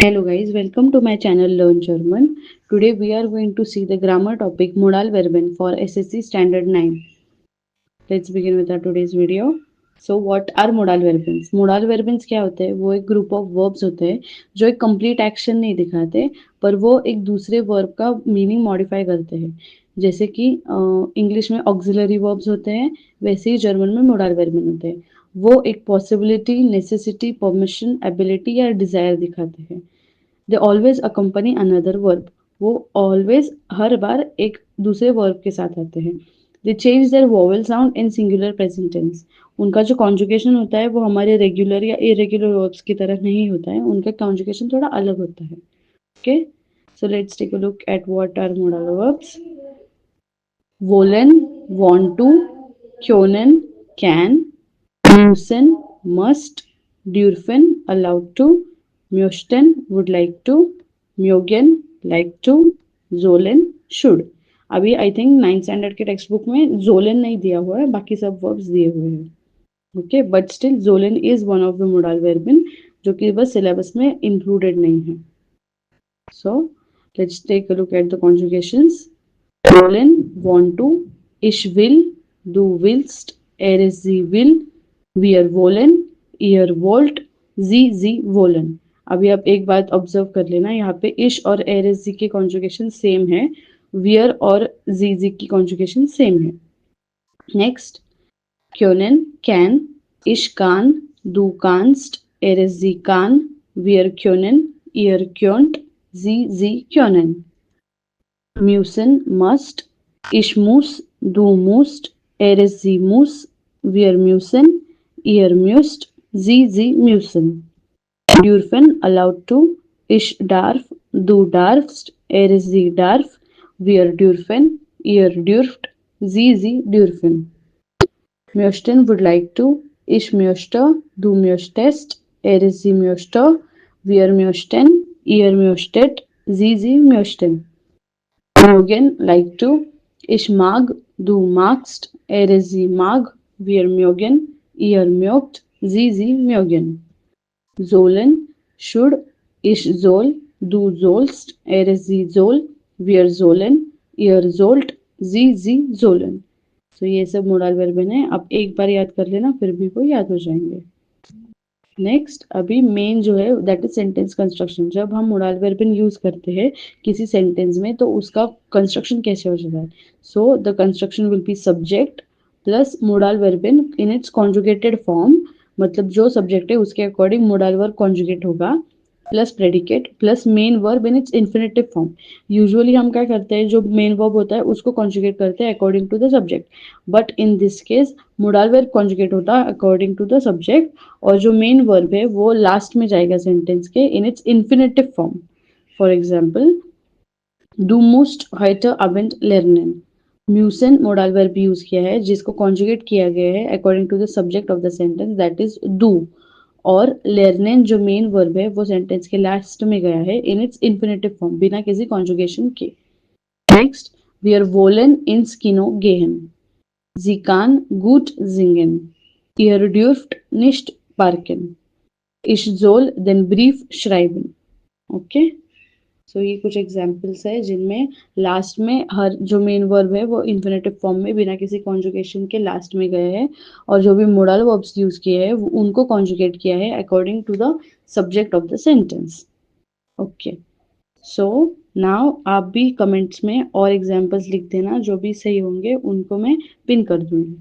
Hello guys, welcome to my channel Learn German. Today we are going to see the grammar topic modal verben for SSC Standard 9. Let's begin with our today's video. So what are modal verbs? Modal verbs क्या होते हैं? वो एक group of verbs होते हैं जो एक complete action नहीं दिखाते पर वो एक दूसरे वर्ब का मीनिंग मॉडिफाई करते हैं. जैसे कि इंग्लिश में ऑक्सिलरी वर्ब्स होते हैं वैसे ही जर्मन में मोडाल वर्बन होते हैं. वो एक पॉसिबिलिटी, नेसेसिटी, परमिशन, एबिलिटी या डिजायर दिखाते हैं. They always accompany another verb. वो ऑलवेज हर बार एक दूसरे वर्ब के साथ आते हैं. They change their vowel sound in singular present tense. उनका जो कॉन्जुगेशन होता है वो हमारे रेगुलर या इरेगुलर वर्ब्स की तरह नहीं होता है. उनका कॉन्जुगेशन थोड़ा अलग होता है. Okay, so let's take a look at what are modal verbs. wollen, want to, können, can, müssen, must, dürfen, allowed to, möchten, would like to, mögen, like to, sollen, should. अभी I think 9th standard के text book में Jolen नहीं दिया हुआ है, बाकी सब verbs दिए हुए हैं. ओके, बट स्टिल जोलन is one of the modal वर्बन जो कि बस सिलेबस में इंक्लूडेड नहीं है. So let's take a look at the conjugations. wollen, want to, ich will, du willst, sie will, wir wollen, ihr wollt, sie wollen. अभी आप एक बात ऑब्जर्व कर लेना, यहाँ पे इश और जी के कॉन्जुगेशन सेम है, वियर और जी की कॉन्जुगेशन सेम है. Next, können, can, ich kann, du kannst, sie kann, wir können, ihr könnt, sie können. Müssen, must, ich muss, du musst, sie muss, wir müssen, ihr müsst, sie müssen. Dürfen, allowed to, ich darf, du darfst, sie darf, wir dürfen, ihr dürft, sie dürfen. Möchten, would like to, ich möchte, du möchtest, sie möchte, wir möchten, ihr möchtet, sie möchten. Mögen, like to, ich mag, du magst, sie mag, wir mögen, ihr mögt, sie mögen. Sollen, should, ich soll, du sollst, sie soll, wir sollen, ihr sollt, sie sollen. So ये सब model वर्बन है. आप एक बार याद कर लेना फिर भी वो याद हो जाएंगे. नेक्स्ट, अभी मेन जो है दैट इज सेंटेंस कंस्ट्रक्शन. जब हम मोडल वर्बन यूज करते हैं किसी सेंटेंस में तो उसका कंस्ट्रक्शन कैसे हो जाता है. So the construction will be subject plus modal वर्बन इन इट्स कॉन्जुगेटेड फॉर्म. मतलब जो सब्जेक्ट है उसके अकॉर्डिंग मोडल वर्ब कॉन्जुगेट होगा plus predicate plus main verb in its infinitive form. Usually हम क्या करते हैं, जो मेन वर्ब होता है उसको कॉन्जुगेट करते हैं according to the subject. But in this case modal verb conjugate होता है अकॉर्डिंग टू द सब्जेक्ट और जो मेन वर्ब है वो लास्ट में जाएगा सेंटेंस के in its infinitive form. For example, डू मोस्ट heute Abend lernen. म्यूसन मोडल वर्ब यूज किया है जिसको कॉन्जुगेट किया गया है according to the subject of the sentence that is डू. और lernen जो मेन वर्ब है वो सेंटेंस के लास्ट में गया है इन इट्स इन्फिनेटिव फॉर्म बिना किसी कॉन्जुगेशन के. Next, wir wollen ins Kino gehen. Sie kann gut singen. Ihr dürft nicht parken. Ich soll den Brief schreiben. Okay, so ये कुछ एग्जाम्पल्स है जिनमें लास्ट में हर जो मेन वर्ब है वो इन्फिनेटिव फॉर्म में बिना किसी कॉन्जुगेशन के लास्ट में गए हैं और जो भी मोडल वर्ब्स यूज किए हैं उनको कॉन्जुगेट किया है according to the subject of the sentence. Okay, so now आप भी कमेंट्स में और एग्जाम्पल्स लिख देना, जो भी सही होंगे उनको मैं पिन कर दूंगी.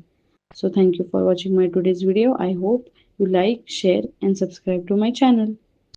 So thank you for watching my today's video. I hope you like, share and subscribe to my channel.